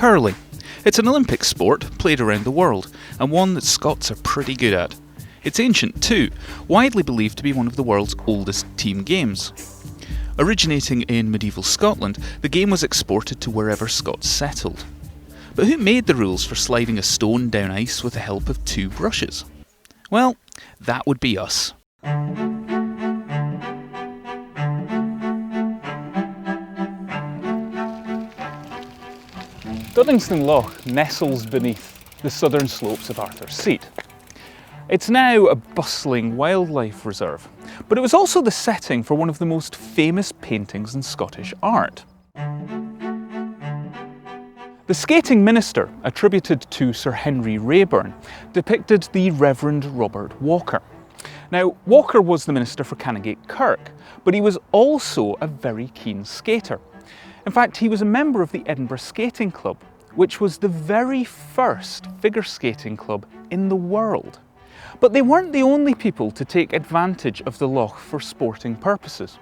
Curling. It's an Olympic sport played around the world, and one that Scots are pretty good at. It's ancient too, widely believed to be one of the world's oldest team games. Originating in medieval Scotland, the game was exported to wherever Scots settled. But who made the rules for sliding a stone down ice with the help of two brushes? Well, that would be us. Duddingston Loch nestles beneath the southern slopes of Arthur's Seat. It's now a bustling wildlife reserve, but it was also the setting for one of the most famous paintings in Scottish art. The Skating Minister, attributed to Sir Henry Raeburn, depicted the Reverend Robert Walker. Now, Walker was the minister for Canongate Kirk, but he was also a very keen skater. In fact, he was a member of the Edinburgh Skating Club, which was the very first figure skating club in the world. But they weren't the only people to take advantage of the loch for sporting purposes.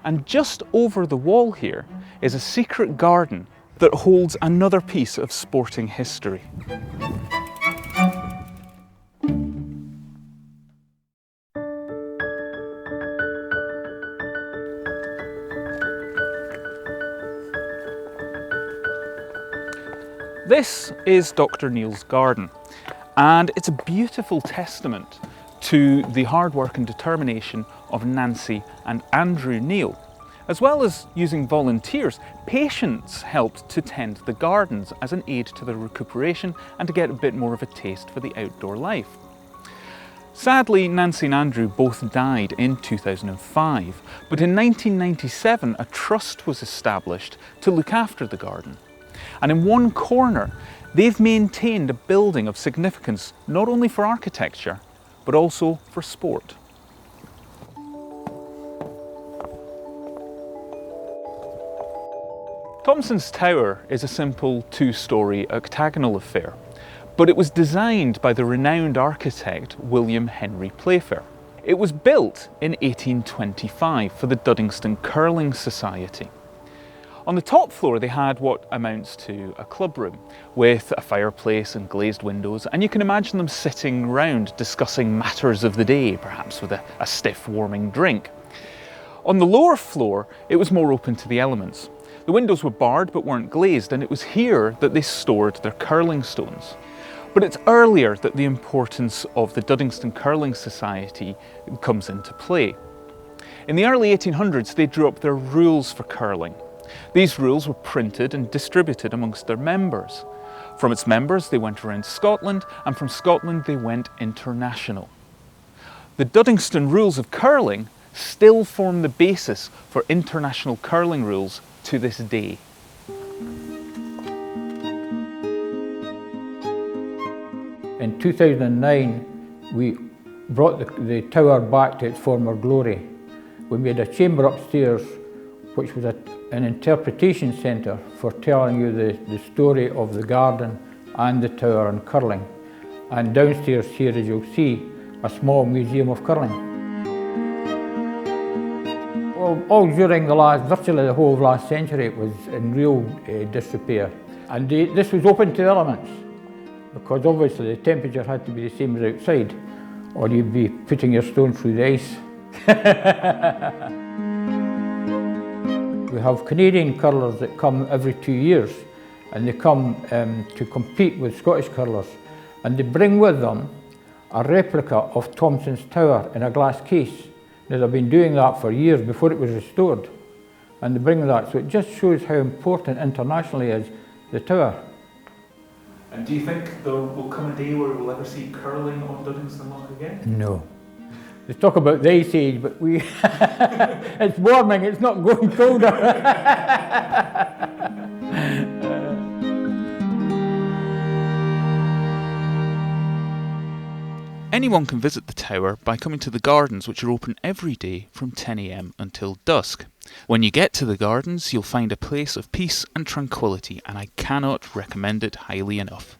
And just over the wall here is a secret garden that holds another piece of sporting history. This is Dr. Neil's garden, and it's a beautiful testament to the hard work and determination of Nancy and Andrew Neil. As well as using volunteers, patients helped to tend the gardens as an aid to their recuperation and to get a bit more of a taste for the outdoor life. Sadly, Nancy and Andrew both died in 2005, but in 1997 a trust was established to look after the garden. And in one corner, they've maintained a building of significance not only for architecture, but also for sport. Thomson's Tower is a simple two-storey octagonal affair, but it was designed by the renowned architect William Henry Playfair. It was built in 1825 for the Duddingston Curling Society. On the top floor they had what amounts to a club room with a fireplace and glazed windows, and you can imagine them sitting round discussing matters of the day, perhaps with a stiff warming drink. On the lower floor it was more open to the elements. The windows were barred but weren't glazed, and it was here that they stored their curling stones. But it's earlier that the importance of the Duddingston Curling Society comes into play. In the early 1800s they drew up their rules for curling. These rules were printed and distributed amongst their members. From its members they went around Scotland, and from Scotland they went international. The Duddingston rules of curling still form the basis for international curling rules to this day. In 2009 we brought the tower back to its former glory. We made a chamber upstairs which was an interpretation centre for telling you the story of the garden and the tower and curling. And downstairs here, as you'll see, a small museum of curling. Well, all during virtually the whole of last century, it was in real disrepair. And this was open to the elements, because obviously the temperature had to be the same as outside, or you'd be putting your stone through the ice. We have Canadian curlers that come every 2 years, and they come to compete with Scottish curlers, and they bring with them a replica of Thomson's Tower in a glass case. Now, they've been doing that for years before it was restored, and they bring that, so it just shows how important internationally is the tower. And do you think there will come a day where we'll ever see curling on Duddingston Loch again? No. They talk about the ice age, but it's warming, it's not going colder. Anyone can visit the tower by coming to the gardens, which are open every day from 10 AM until dusk. When you get to the gardens, you'll find a place of peace and tranquility, and I cannot recommend it highly enough.